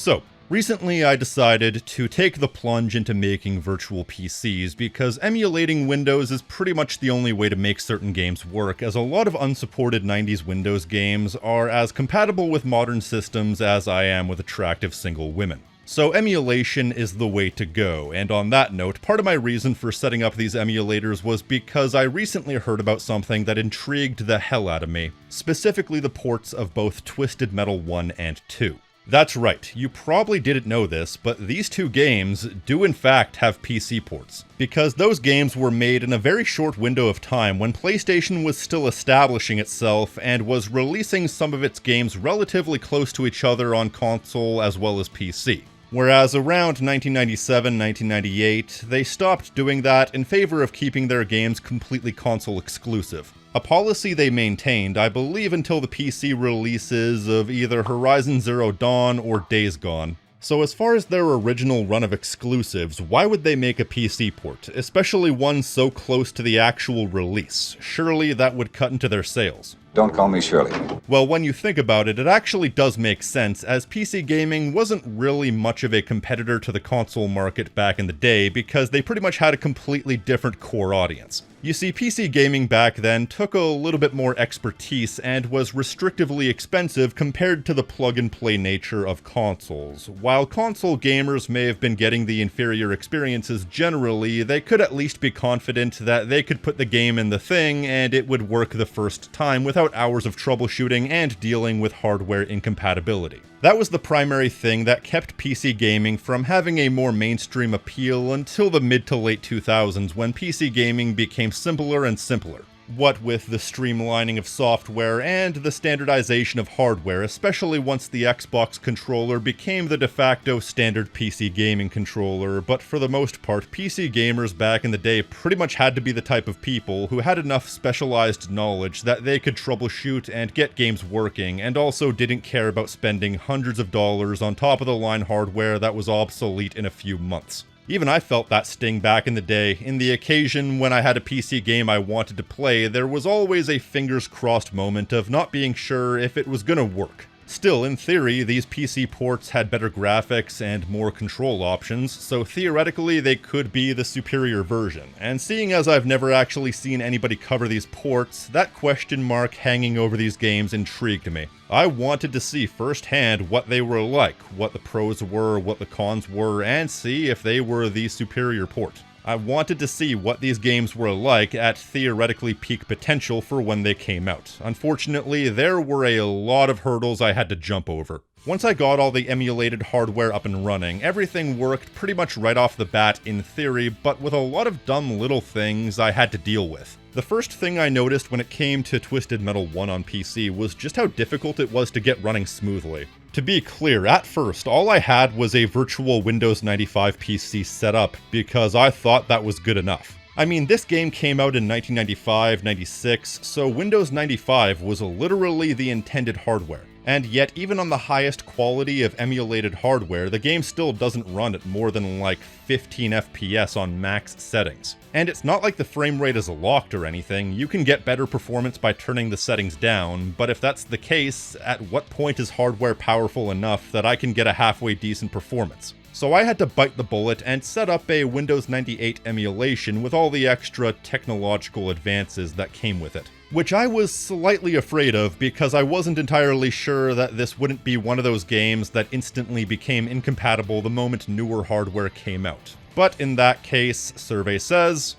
So, recently I decided to take the plunge into making virtual PCs because emulating Windows is pretty much the only way to make certain games work, as a lot of unsupported 90s Windows games are as compatible with modern systems as I am with attractive single women. So emulation is the way to go, and on that note, part of my reason for setting up these emulators was because I recently heard about something that intrigued the hell out of me, specifically the ports of both Twisted Metal 1 and 2. That's right, you probably didn't know this, but these two games do in fact have PC ports, because those games were made in a very short window of time when PlayStation was still establishing itself and was releasing some of its games relatively close to each other on console as well as PC. Whereas around 1997-1998, they stopped doing that in favor of keeping their games completely console exclusive. A policy they maintained, I believe, until the PC releases of either Horizon Zero Dawn or Days Gone. So as far as their original run of exclusives, why would they make a PC port, especially one so close to the actual release? Surely that would cut into their sales. Don't call me Shirley. Well, when you think about it, it actually does make sense, as PC gaming wasn't really much of a competitor to the console market back in the day because they pretty much had a completely different core audience. You see, PC gaming back then took a little bit more expertise and was restrictively expensive compared to the plug-and-play nature of consoles. While console gamers may have been getting the inferior experiences generally, they could at least be confident that they could put the game in the thing and it would work the first time without hours of troubleshooting and dealing with hardware incompatibility. That was the primary thing that kept PC gaming from having a more mainstream appeal until the mid to late 2000s, when PC gaming became simpler and simpler. What with the streamlining of software and the standardization of hardware, especially once the Xbox controller became the de facto standard PC gaming controller, but for the most part, PC gamers back in the day pretty much had to be the type of people who had enough specialized knowledge that they could troubleshoot and get games working, and also didn't care about spending hundreds of dollars on top-of-the-line hardware that was obsolete in a few months. Even I felt that sting back in the day. In the occasion when I had a PC game I wanted to play, there was always a fingers crossed moment of not being sure if it was gonna work. Still, in theory, these PC ports had better graphics and more control options, so theoretically they could be the superior version. And seeing as I've never actually seen anybody cover these ports, that question mark hanging over these games intrigued me. I wanted to see firsthand what they were like, what the pros were, what the cons were, and see if they were the superior port. I wanted to see what these games were like at theoretically peak potential for when they came out. Unfortunately, there were a lot of hurdles I had to jump over. Once I got all the emulated hardware up and running, everything worked pretty much right off the bat in theory, but with a lot of dumb little things I had to deal with. The first thing I noticed when it came to Twisted Metal 1 on PC was just how difficult it was to get running smoothly. To be clear, at first, all I had was a virtual Windows 95 PC set up because I thought that was good enough. I mean, this game came out in 1995-96, so Windows 95 was literally the intended hardware. And yet, even on the highest quality of emulated hardware, the game still doesn't run at more than like 15 FPS on max settings. And it's not like the frame rate is locked or anything. You can get better performance by turning the settings down, but if that's the case, at what point is hardware powerful enough that I can get a halfway decent performance? So I had to bite the bullet and set up a Windows 98 emulation with all the extra technological advances that came with it. Which I was slightly afraid of because I wasn't entirely sure that this wouldn't be one of those games that instantly became incompatible the moment newer hardware came out. But in that case, survey says,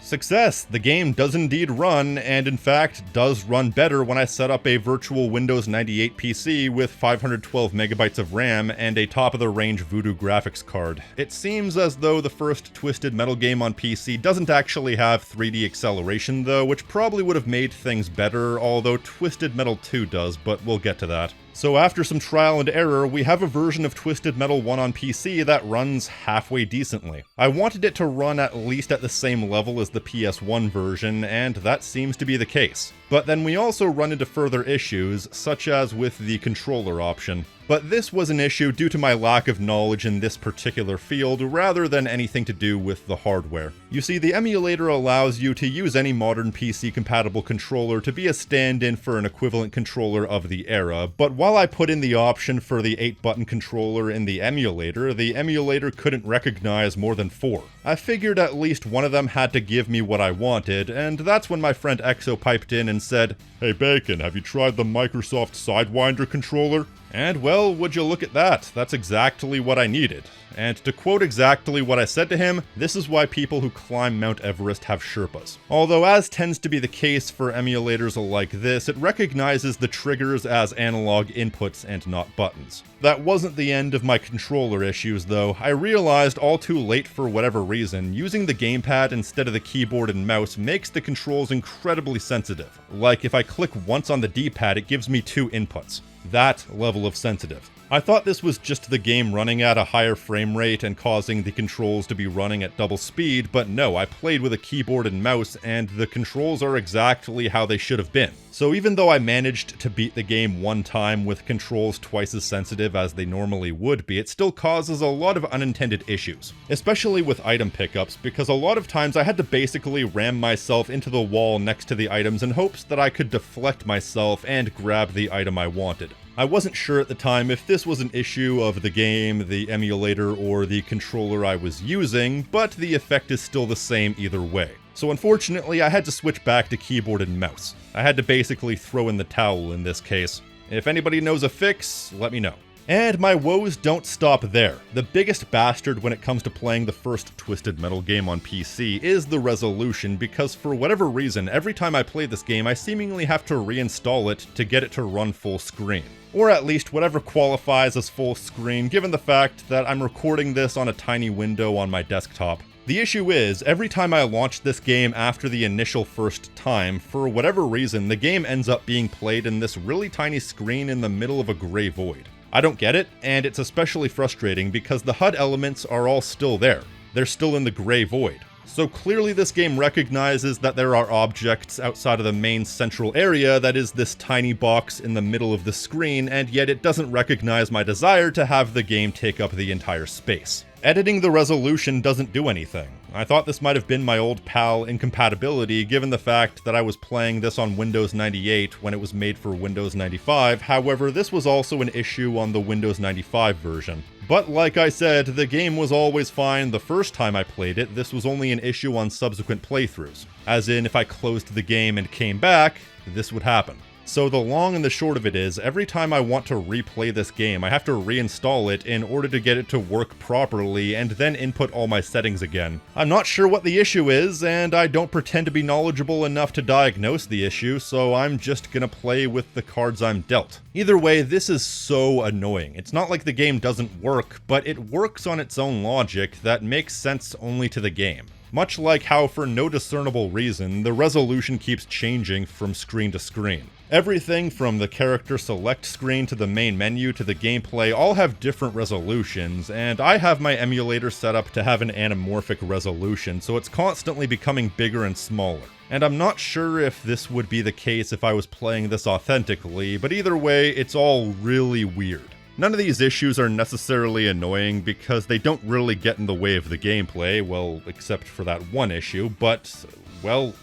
success! The game does indeed run, and in fact does run better when I set up a virtual Windows 98 PC with 512 megabytes of RAM and a top-of-the-range Voodoo graphics card. It seems as though the first Twisted Metal game on PC doesn't actually have 3D acceleration though, which probably would have made things better, although Twisted Metal 2 does, but we'll get to that. So after some trial and error, we have a version of Twisted Metal 1 on PC that runs halfway decently. I wanted it to run at least at the same level as the PS1 version, and that seems to be the case. But then we also run into further issues, such as with the controller option. But this was an issue due to my lack of knowledge in this particular field rather than anything to do with the hardware. You see, the emulator allows you to use any modern PC compatible controller to be a stand-in for an equivalent controller of the era, but while I put in the option for the 8-button controller in the emulator couldn't recognize more than 4. I figured at least one of them had to give me what I wanted, and that's when my friend Exo piped in and said, "Hey Bacon, have you tried the Microsoft Sidewinder controller?" And well, would you look at that, that's exactly what I needed. And to quote exactly what I said to him, this is why people who climb Mount Everest have Sherpas. Although, as tends to be the case for emulators like this, it recognizes the triggers as analog inputs and not buttons. That wasn't the end of my controller issues though. I realized all too late for whatever reason, using the gamepad instead of the keyboard and mouse makes the controls incredibly sensitive. Like if I click once on the D-pad, it gives me 2 inputs. That level of sensitive. I thought this was just the game running at a higher frame rate and causing the controls to be running at double speed, but no, I played with a keyboard and mouse and the controls are exactly how they should have been. So even though I managed to beat the game one time with controls twice as sensitive as they normally would be, it still causes a lot of unintended issues. Especially with item pickups, because a lot of times I had to basically ram myself into the wall next to the items in hopes that I could deflect myself and grab the item I wanted. I wasn't sure at the time if this was an issue of the game, the emulator, or the controller I was using, but the effect is still the same either way. So unfortunately, I had to switch back to keyboard and mouse. I had to basically throw in the towel in this case. If anybody knows a fix, let me know. And my woes don't stop there. The biggest bastard when it comes to playing the first Twisted Metal game on PC is the resolution, because for whatever reason, every time I play this game, I seemingly have to reinstall it to get it to run full screen. Or at least whatever qualifies as full screen, given the fact that I'm recording this on a tiny window on my desktop. The issue is, every time I launch this game after the initial first time, for whatever reason, the game ends up being played in this really tiny screen in the middle of a gray void. I don't get it, and it's especially frustrating because the HUD elements are all still there. They're still in the gray void. So clearly this game recognizes that there are objects outside of the main central area that is this tiny box in the middle of the screen, and yet it doesn't recognize my desire to have the game take up the entire space. Editing the resolution doesn't do anything. I thought this might have been my old pal incompatibility, given the fact that I was playing this on Windows 98 when it was made for Windows 95, however this was also an issue on the Windows 95 version. But like I said, the game was always fine the first time I played it, this was only an issue on subsequent playthroughs. As in, if I closed the game and came back, this would happen. So the long and the short of it is, every time I want to replay this game, I have to reinstall it in order to get it to work properly and then input all my settings again. I'm not sure what the issue is, and I don't pretend to be knowledgeable enough to diagnose the issue, so I'm just gonna play with the cards I'm dealt. Either way, this is so annoying. It's not like the game doesn't work, but it works on its own logic that makes sense only to the game. Much like how, for no discernible reason, the resolution keeps changing from screen to screen. Everything from the character select screen to the main menu to the gameplay all have different resolutions, and I have my emulator set up to have an anamorphic resolution, so it's constantly becoming bigger and smaller. And I'm not sure if this would be the case if I was playing this authentically, but either way, it's all really weird. None of these issues are necessarily annoying because they don't really get in the way of the gameplay, well, except for that one issue, but, well,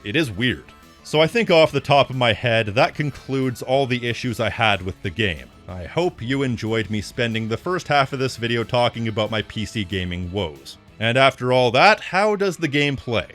it is weird. So I think off the top of my head, that concludes all the issues I had with the game. I hope you enjoyed me spending the first half of this video talking about my PC gaming woes. And after all that, how does the game play?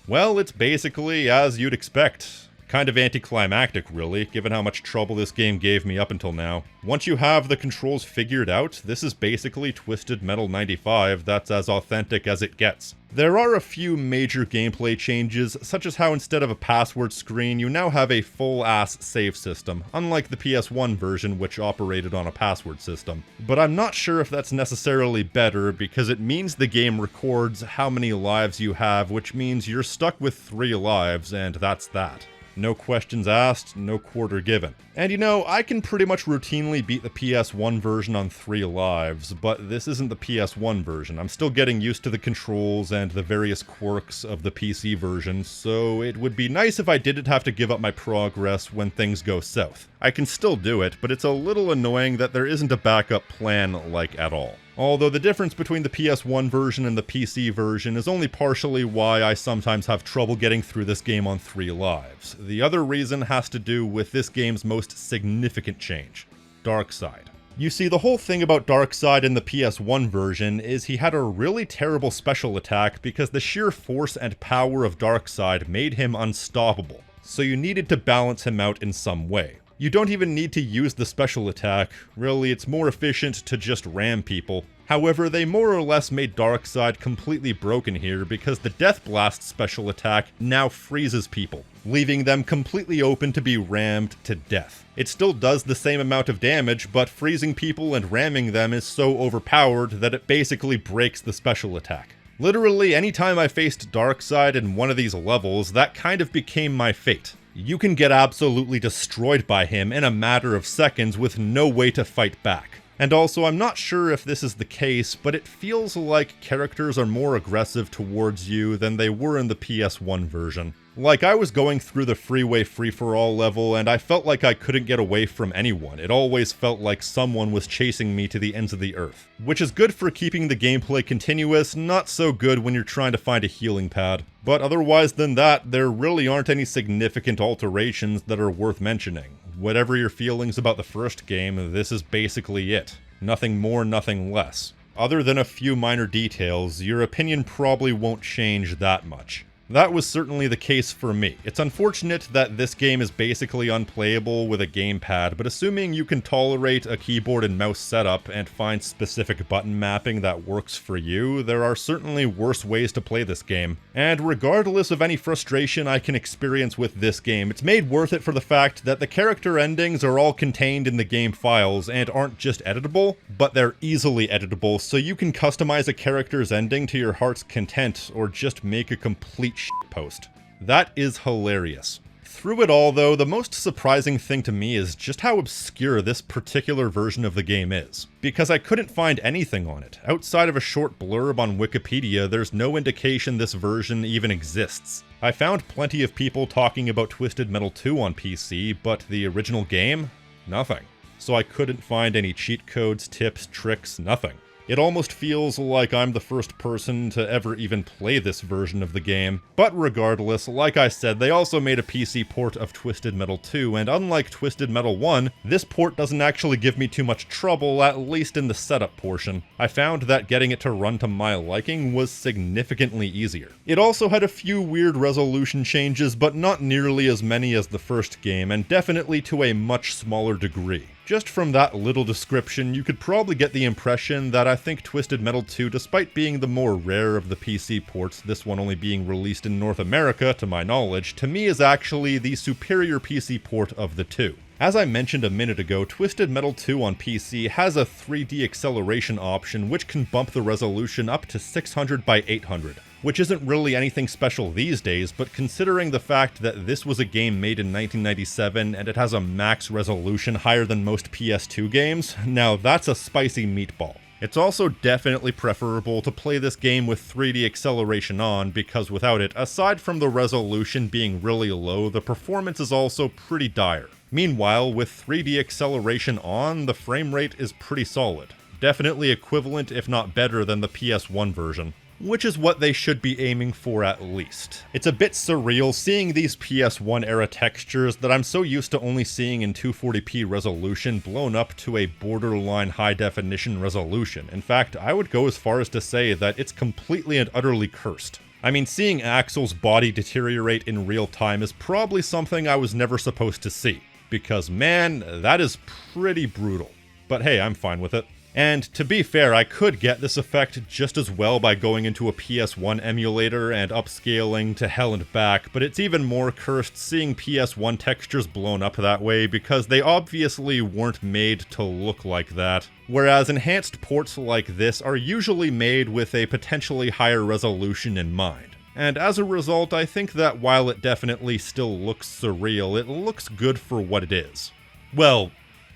Well, it's basically as you'd expect. Kind of anticlimactic, really, given how much trouble this game gave me up until now. Once you have the controls figured out, this is basically Twisted Metal 95 that's as authentic as it gets. There are a few major gameplay changes, such as how instead of a password screen, you now have a full-ass save system, unlike the PS1 version which operated on a password system. But I'm not sure if that's necessarily better, because it means the game records how many lives you have, which means you're stuck with 3 lives, and that's that. No questions asked, no quarter given. And you know, I can pretty much routinely beat the PS1 version on 3 lives, but this isn't the PS1 version. I'm still getting used to the controls and the various quirks of the PC version, so it would be nice if I didn't have to give up my progress when things go south. I can still do it, but it's a little annoying that there isn't a backup plan like at all. Although the difference between the PS1 version and the PC version is only partially why I sometimes have trouble getting through this game on 3 lives. The other reason has to do with this game's most significant change: Darkseid. You see, the whole thing about Darkseid in the PS1 version is he had a really terrible special attack because the sheer force and power of Darkseid made him unstoppable, so you needed to balance him out in some way. You don't even need to use the special attack, really it's more efficient to just ram people. However, they more or less made Darkseid completely broken here because the Death Blast special attack now freezes people, leaving them completely open to be rammed to death. It still does the same amount of damage, but freezing people and ramming them is so overpowered that it basically breaks the special attack. Literally, anytime I faced Darkseid in one of these levels, that kind of became my fate. You can get absolutely destroyed by him in a matter of seconds with no way to fight back. And also, I'm not sure if this is the case, but it feels like characters are more aggressive towards you than they were in the PS1 version. Like, I was going through the freeway free-for-all level, and I felt like I couldn't get away from anyone. It always felt like someone was chasing me to the ends of the earth. Which is good for keeping the gameplay continuous, not so good when you're trying to find a healing pad. But otherwise than that, there really aren't any significant alterations that are worth mentioning. Whatever your feelings about the first game, this is basically it. Nothing more, nothing less. Other than a few minor details, your opinion probably won't change that much. That was certainly the case for me. It's unfortunate that this game is basically unplayable with a gamepad, but assuming you can tolerate a keyboard and mouse setup and find specific button mapping that works for you, there are certainly worse ways to play this game. And regardless of any frustration I can experience with this game, it's made worth it for the fact that the character endings are all contained in the game files and aren't just editable, but they're easily editable, so you can customize a character's ending to your heart's content or just make a complete shitpost. That is hilarious. Through it all, though, the most surprising thing to me is just how obscure this particular version of the game is. Because I couldn't find anything on it. Outside of a short blurb on Wikipedia, there's no indication this version even exists. I found plenty of people talking about Twisted Metal 2 on PC, but the original game? Nothing. So I couldn't find any cheat codes, tips, tricks, nothing. It almost feels like I'm the first person to ever even play this version of the game. But regardless, like I said, they also made a PC port of Twisted Metal 2, and unlike Twisted Metal 1, this port doesn't actually give me too much trouble, at least in the setup portion. I found that getting it to run to my liking was significantly easier. It also had a few weird resolution changes, but not nearly as many as the first game, and definitely to a much smaller degree. Just from that little description, you could probably get the impression that I think Twisted Metal 2, despite being the more rare of the PC ports, this one only being released in North America, to my knowledge, to me is actually the superior PC port of the two. As I mentioned a minute ago, Twisted Metal 2 on PC has a 3D acceleration option which can bump the resolution up to 600 by 800. Which isn't really anything special these days, but considering the fact that this was a game made in 1997 and it has a max resolution higher than most PS2 games, now that's a spicy meatball. It's also definitely preferable to play this game with 3D acceleration on, because without it, aside from the resolution being really low, the performance is also pretty dire. Meanwhile, with 3D acceleration on, the frame rate is pretty solid. Definitely equivalent, if not better, than the PS1 version. Which is what they should be aiming for at least. It's a bit surreal seeing these PS1 era textures that I'm so used to only seeing in 240p resolution blown up to a borderline high definition resolution. In fact, I would go as far as to say that it's completely and utterly cursed. I mean, seeing Axel's body deteriorate in real time is probably something I was never supposed to see. Because man, that is pretty brutal. But hey, I'm fine with it. And to be fair, I could get this effect just as well by going into a PS1 emulator and upscaling to hell and back, but it's even more cursed seeing PS1 textures blown up that way because they obviously weren't made to look like that. Whereas enhanced ports like this are usually made with a potentially higher resolution in mind. And as a result, I think that while it definitely still looks surreal, it looks good for what it is. Well,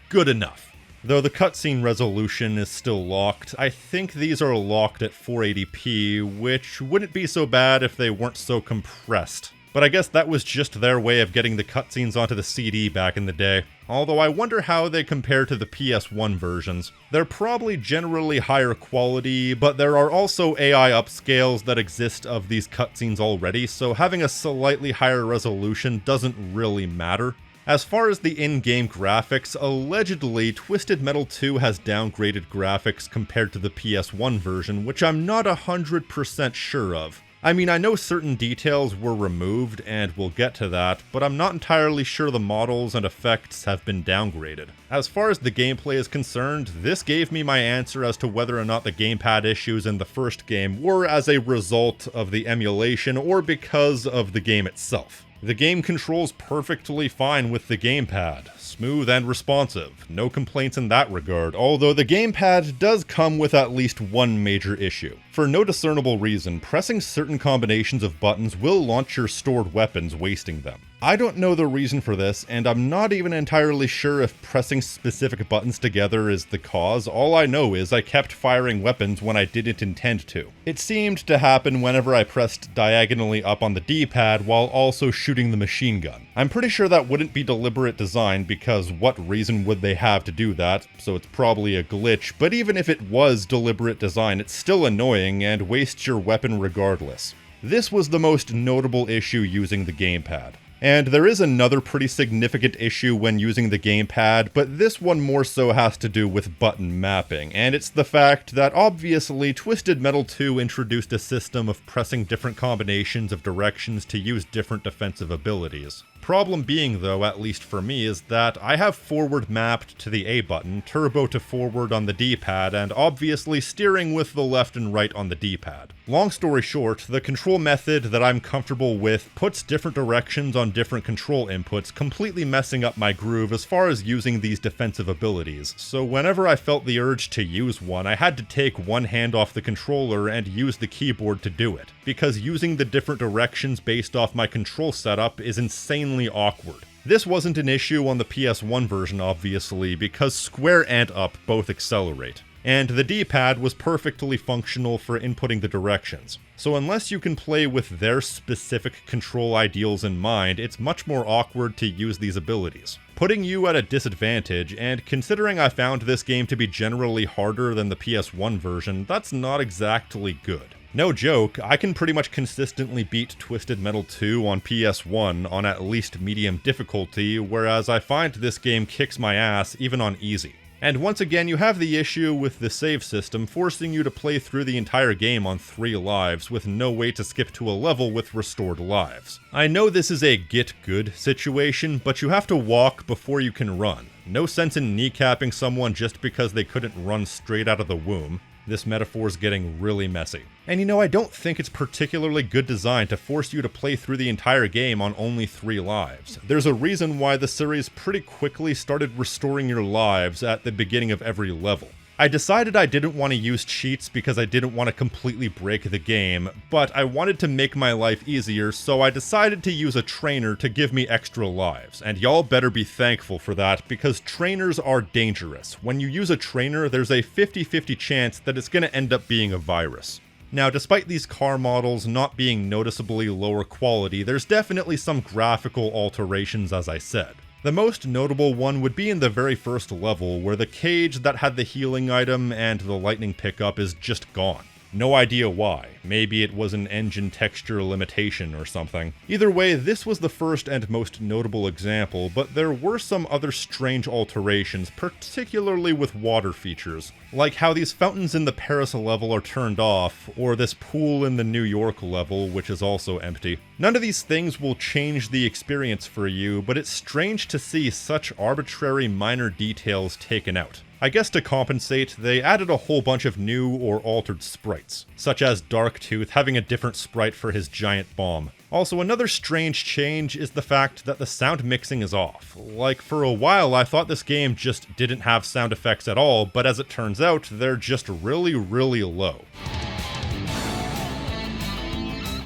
good enough. Though the cutscene resolution is still locked, I think these are locked at 480p, which wouldn't be so bad if they weren't so compressed. But I guess that was just their way of getting the cutscenes onto the CD back in the day. Although I wonder how they compare to the PS1 versions. They're probably generally higher quality, but there are also AI upscales that exist of these cutscenes already, so having a slightly higher resolution doesn't really matter. As far as the in-game graphics, allegedly, Twisted Metal 2 has downgraded graphics compared to the PS1 version, which I'm not 100% sure of. I mean, I know certain details were removed, and we'll get to that, but I'm not entirely sure the models and effects have been downgraded. As far as the gameplay is concerned, this gave me my answer as to whether or not the gamepad issues in the first game were as a result of the emulation or because of the game itself. The game controls perfectly fine with the gamepad, smooth and responsive, no complaints in that regard, although the gamepad does come with at least one major issue. For no discernible reason, pressing certain combinations of buttons will launch your stored weapons, wasting them. I don't know the reason for this, and I'm not even entirely sure if pressing specific buttons together is the cause. All I know is I kept firing weapons when I didn't intend to. It seemed to happen whenever I pressed diagonally up on the D-pad while also shooting the machine gun. I'm pretty sure that wouldn't be deliberate design because what reason would they have to do that, so it's probably a glitch, but even if it was deliberate design, it's still annoying and wastes your weapon regardless. This was the most notable issue using the gamepad. And there is another pretty significant issue when using the gamepad, but this one more so has to do with button mapping, and it's the fact that obviously Twisted Metal 2 introduced a system of pressing different combinations of directions to use different defensive abilities. Problem being though, at least for me, is that I have forward mapped to the A button, turbo to forward on the D-pad, and obviously steering with the left and right on the D-pad. Long story short, the control method that I'm comfortable with puts different directions on different control inputs, completely messing up my groove as far as using these defensive abilities, so whenever I felt the urge to use one, I had to take one hand off the controller and use the keyboard to do it, because using the different directions based off my control setup is insanely awkward. This wasn't an issue on the PS1 version obviously, because square and up both accelerate, and the D-pad was perfectly functional for inputting the directions. So unless you can play with their specific control ideals in mind, it's much more awkward to use these abilities, putting you at a disadvantage, and considering I found this game to be generally harder than the PS1 version, that's not exactly good. No joke, I can pretty much consistently beat Twisted Metal 2 on PS1 on at least medium difficulty, whereas I find this game kicks my ass even on easy. And once again, you have the issue with the save system forcing you to play through the entire game on 3 lives with no way to skip to a level with restored lives. I know this is a get good situation, but you have to walk before you can run. No sense in kneecapping someone just because they couldn't run straight out of the womb. This metaphor's getting really messy. And you know, I don't think it's particularly good design to force you to play through the entire game on only 3 lives. There's a reason why the series pretty quickly started restoring your lives at the beginning of every level. I decided I didn't want to use cheats because I didn't want to completely break the game, but I wanted to make my life easier, so I decided to use a trainer to give me extra lives, and y'all better be thankful for that because trainers are dangerous. When you use a trainer, there's a 50-50 chance that it's going to end up being a virus. Now, despite these car models not being noticeably lower quality, there's definitely some graphical alterations, as I said. The most notable one would be in the very first level, where the cage that had the healing item and the lightning pickup is just gone. No idea why. Maybe it was an engine texture limitation or something. Either way, this was the first and most notable example, but there were some other strange alterations, particularly with water features, like how these fountains in the Paris level are turned off, or this pool in the New York level, which is also empty. None of these things will change the experience for you, but it's strange to see such arbitrary minor details taken out. I guess to compensate, they added a whole bunch of new or altered sprites, such as Darktooth having a different sprite for his giant bomb. Also, another strange change is the fact that the sound mixing is off. Like, for a while I thought this game just didn't have sound effects at all, but as it turns out, they're just really, really low.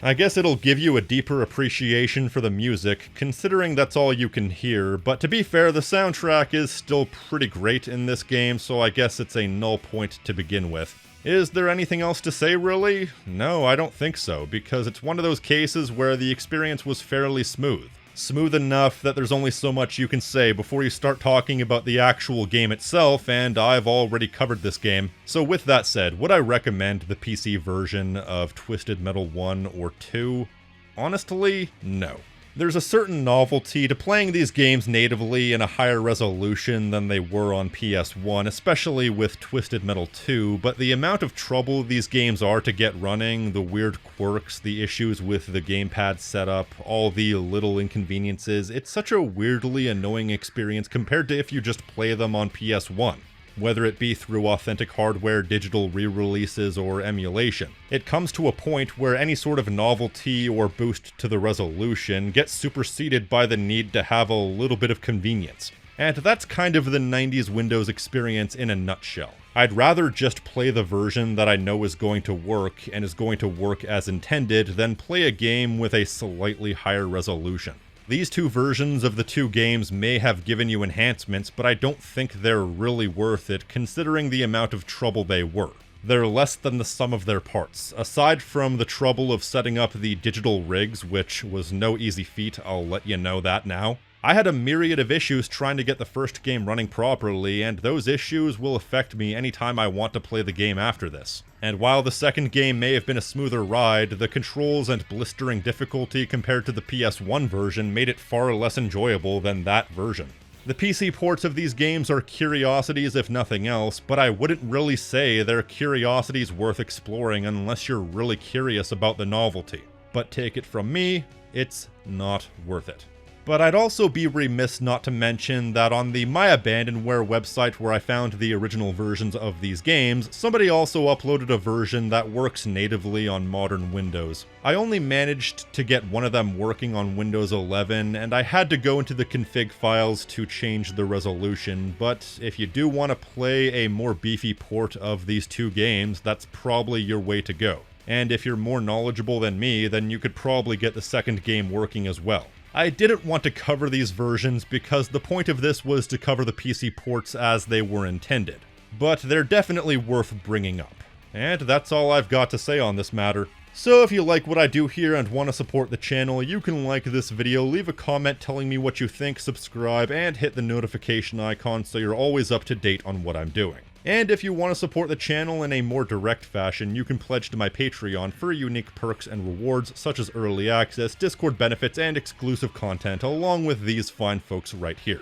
I guess it'll give you a deeper appreciation for the music, considering that's all you can hear, but to be fair, the soundtrack is still pretty great in this game, so I guess it's a null point to begin with. Is there anything else to say, really? No, I don't think so, because it's one of those cases where the experience was fairly smooth. Smooth enough that there's only so much you can say before you start talking about the actual game itself, and I've already covered this game. So with that said, would I recommend the PC version of Twisted Metal 1 or 2? Honestly, no. There's a certain novelty to playing these games natively in a higher resolution than they were on PS1, especially with Twisted Metal 2, but the amount of trouble these games are to get running, the weird quirks, the issues with the gamepad setup, all the little inconveniences, it's such a weirdly annoying experience compared to if you just play them on PS1. Whether it be through authentic hardware, digital re-releases, or emulation. It comes to a point where any sort of novelty or boost to the resolution gets superseded by the need to have a little bit of convenience. And that's kind of the 90s Windows experience in a nutshell. I'd rather just play the version that I know is going to work and is going to work as intended than play a game with a slightly higher resolution. These two versions of the two games may have given you enhancements, but I don't think they're really worth it considering the amount of trouble they were. They're less than the sum of their parts. Aside from the trouble of setting up the digital rigs, which was no easy feat, I'll let you know that now. I had a myriad of issues trying to get the first game running properly, and those issues will affect me anytime I want to play the game after this. And while the second game may have been a smoother ride, the controls and blistering difficulty compared to the PS1 version made it far less enjoyable than that version. The PC ports of these games are curiosities if nothing else, but I wouldn't really say they're curiosities worth exploring unless you're really curious about the novelty. But take it from me, it's not worth it. But I'd also be remiss not to mention that on the My Abandonware website where I found the original versions of these games, somebody also uploaded a version that works natively on modern Windows. I only managed to get one of them working on Windows 11, and I had to go into the config files to change the resolution, but if you do want to play a more beefy port of these two games, that's probably your way to go. And if you're more knowledgeable than me, then you could probably get the second game working as well. I didn't want to cover these versions because the point of this was to cover the PC ports as they were intended, but they're definitely worth bringing up. And that's all I've got to say on this matter. So if you like what I do here and want to support the channel, you can like this video, leave a comment telling me what you think, subscribe, and hit the notification icon so you're always up to date on what I'm doing. And if you want to support the channel in a more direct fashion, you can pledge to my Patreon for unique perks and rewards such as early access, Discord benefits, and exclusive content, along with these fine folks right here.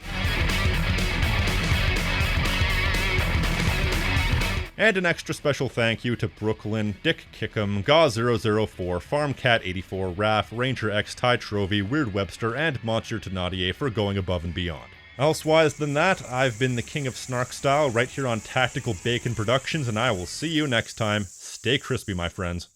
And an extra special thank you to Brooklyn, Dick Kickham, Gaw004, FarmCat84, Raph, Ranger X, Ty Trovy, Weird Webster, and Monsieur Tenadier for going above and beyond. Elsewise than that, I've been the King of Snark Style right here on Tactical Bacon Productions, and I will see you next time. Stay crispy, my friends.